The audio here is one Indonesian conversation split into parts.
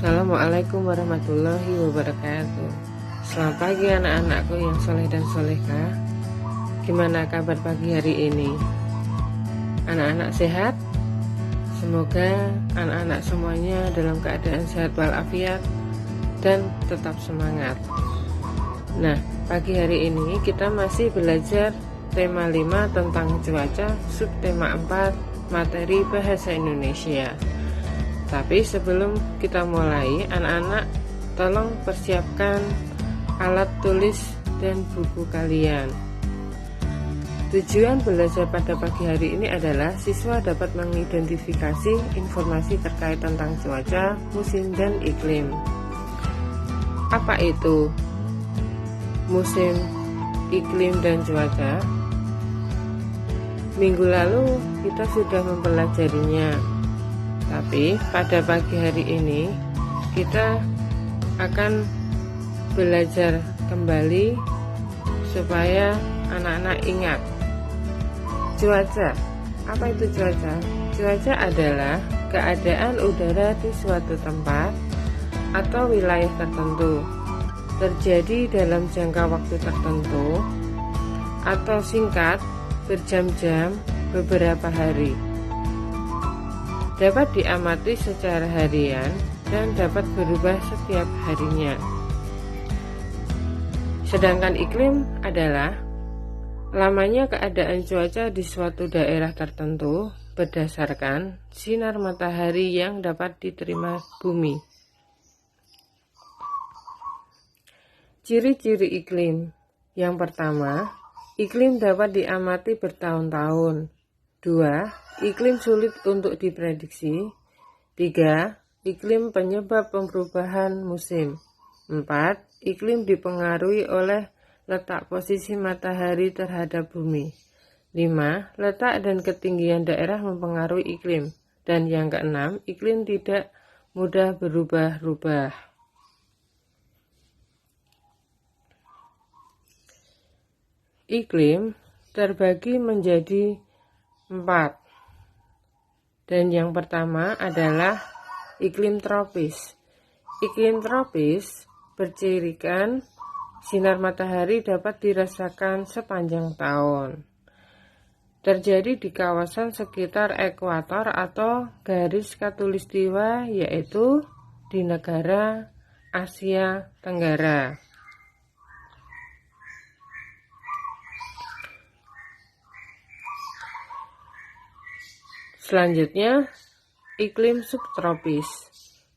Assalamualaikum warahmatullahi wabarakatuh. Selamat pagi anak-anakku yang soleh dan solehah. Gimana kabar pagi hari ini? Anak-anak sehat? Semoga anak-anak semuanya dalam keadaan sehat walafiat dan tetap semangat. Nah, pagi hari ini kita masih belajar tema 5 tentang cuaca, subtema 4, materi bahasa Indonesia. Tapi sebelum kita mulai, anak-anak tolong persiapkan alat tulis dan buku kalian. Tujuan belajar pada pagi hari ini adalah siswa dapat mengidentifikasi informasi terkait tentang cuaca, musim, dan iklim. Apa itu musim, iklim, dan cuaca? Minggu lalu kita sudah mempelajarinya. Tapi pada pagi hari ini kita akan belajar kembali supaya anak-anak ingat. Cuaca, apa itu cuaca? Cuaca adalah keadaan udara di suatu tempat atau wilayah tertentu, terjadi dalam jangka waktu tertentu atau singkat, berjam-jam, beberapa hari. Dapat diamati secara harian dan dapat berubah setiap harinya. Sedangkan iklim adalah lamanya keadaan cuaca di suatu daerah tertentu berdasarkan sinar matahari yang dapat diterima bumi. Ciri-ciri iklim. Yang pertama, iklim dapat diamati bertahun-tahun. 2. Iklim sulit untuk diprediksi. 3. Iklim penyebab perubahan musim. 4. Iklim dipengaruhi oleh letak posisi matahari terhadap bumi. 5. Letak dan ketinggian daerah mempengaruhi iklim. Dan yang keenam, iklim tidak mudah berubah-ubah. Iklim terbagi menjadi 4. Dan yang pertama adalah iklim tropis. Iklim tropis bercirikan sinar matahari dapat dirasakan sepanjang tahun. Terjadi di kawasan sekitar ekuator atau garis khatulistiwa, yaitu di negara Asia Tenggara. Selanjutnya, iklim subtropis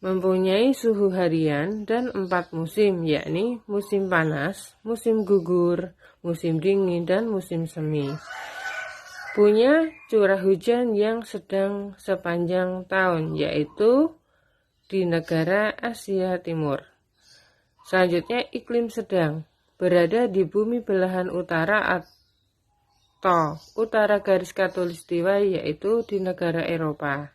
mempunyai suhu harian dan 4 musim, yakni musim panas, musim gugur, musim dingin, dan musim semi. Punya curah hujan yang sedang sepanjang tahun, yaitu di negara Asia Timur. Selanjutnya, iklim sedang berada di bumi belahan utara atau utara garis khatulistiwa, yaitu di negara Eropa.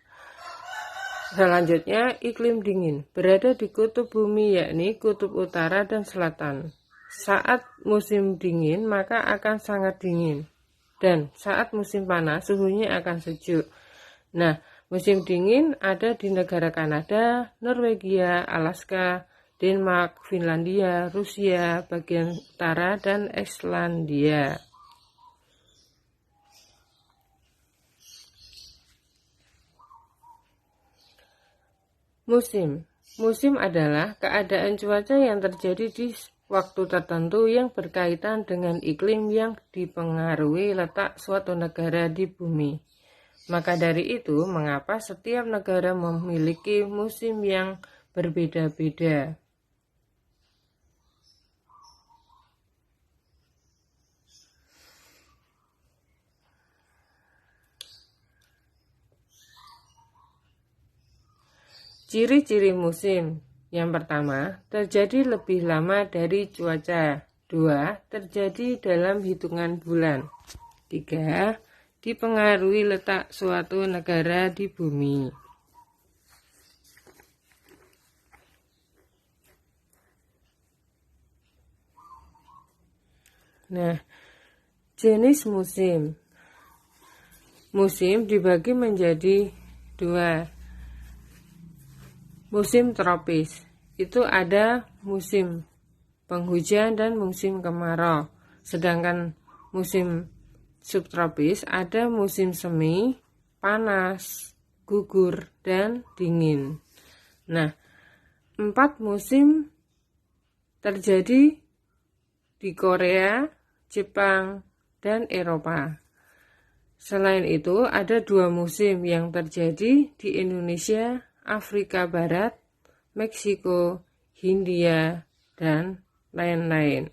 Selanjutnya, iklim dingin berada di kutub bumi, yakni kutub utara dan selatan. Saat musim dingin maka akan sangat dingin, dan saat musim panas suhunya akan sejuk. Nah, musim dingin ada di negara Kanada, Norwegia, Alaska, Denmark, Finlandia, Rusia bagian utara, dan Islandia. Musim. Musim adalah keadaan cuaca yang terjadi di waktu tertentu yang berkaitan dengan iklim yang dipengaruhi letak suatu negara di bumi. Maka dari itu, mengapa setiap negara memiliki musim yang berbeda-beda? Ciri-ciri musim. Yang pertama, terjadi lebih lama dari cuaca. 2. Terjadi dalam hitungan bulan. 3. Dipengaruhi letak suatu negara di bumi. Nah, jenis musim. Musim dibagi menjadi 2. musim tropis. Itu ada musim penghujan dan musim kemarau. Sedangkan musim subtropis ada musim semi, panas, gugur, dan dingin. Nah, 4 musim terjadi di Korea, Jepang, dan Eropa. Selain itu, ada 2 musim yang terjadi di Indonesia, Afrika Barat, Meksiko, Hindia, dan lain-lain.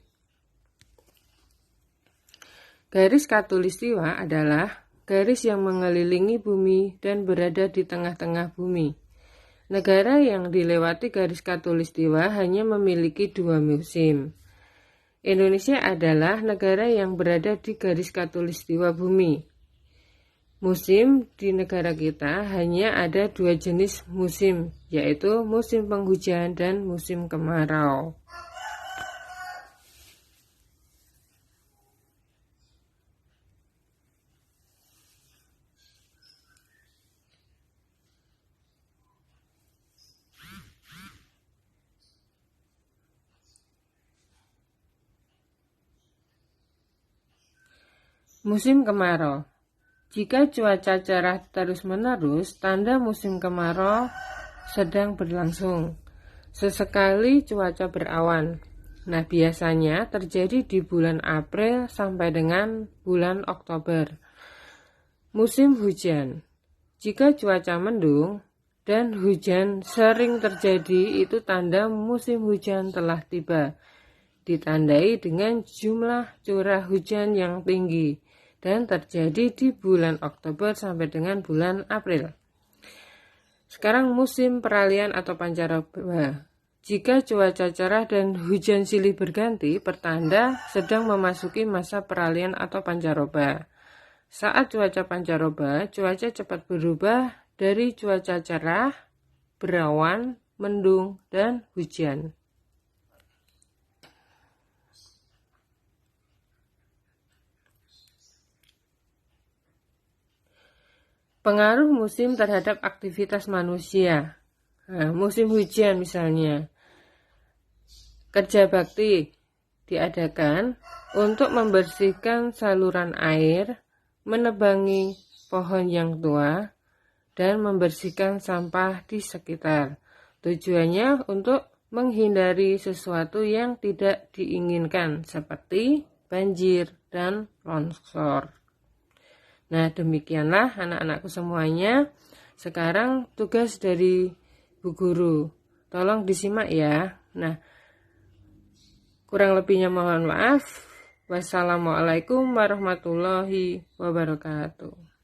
Garis khatulistiwa adalah garis yang mengelilingi bumi dan berada di tengah-tengah bumi. Negara yang dilewati garis khatulistiwa hanya memiliki 2 musim. Indonesia adalah negara yang berada di garis khatulistiwa bumi. Musim di negara kita hanya ada 2 jenis musim, yaitu musim penghujan dan musim kemarau. Musim kemarau. Jika cuaca cerah terus-menerus, tanda musim kemarau sedang berlangsung. Sesekali cuaca berawan. Nah, biasanya terjadi di bulan April sampai dengan bulan Oktober. Musim hujan. Jika cuaca mendung dan hujan sering terjadi, itu tanda musim hujan telah tiba. Ditandai dengan jumlah curah hujan yang tinggi dan terjadi di bulan Oktober sampai dengan bulan April. Sekarang musim peralihan atau pancaroba. Jika cuaca cerah dan hujan silih berganti, pertanda sedang memasuki masa peralihan atau pancaroba. Saat cuaca pancaroba, cuaca cepat berubah dari cuaca cerah, berawan, mendung, dan hujan. Pengaruh musim terhadap aktivitas manusia. Nah, musim hujan misalnya. Kerja bakti diadakan untuk membersihkan saluran air, menebangi pohon yang tua, dan membersihkan sampah di sekitar. Tujuannya untuk menghindari sesuatu yang tidak diinginkan seperti banjir dan longsor. Nah, demikianlah anak-anakku semuanya. Sekarang tugas dari Bu Guru. Tolong disimak ya. Nah, kurang lebihnya mohon maaf. Wassalamualaikum warahmatullahi wabarakatuh.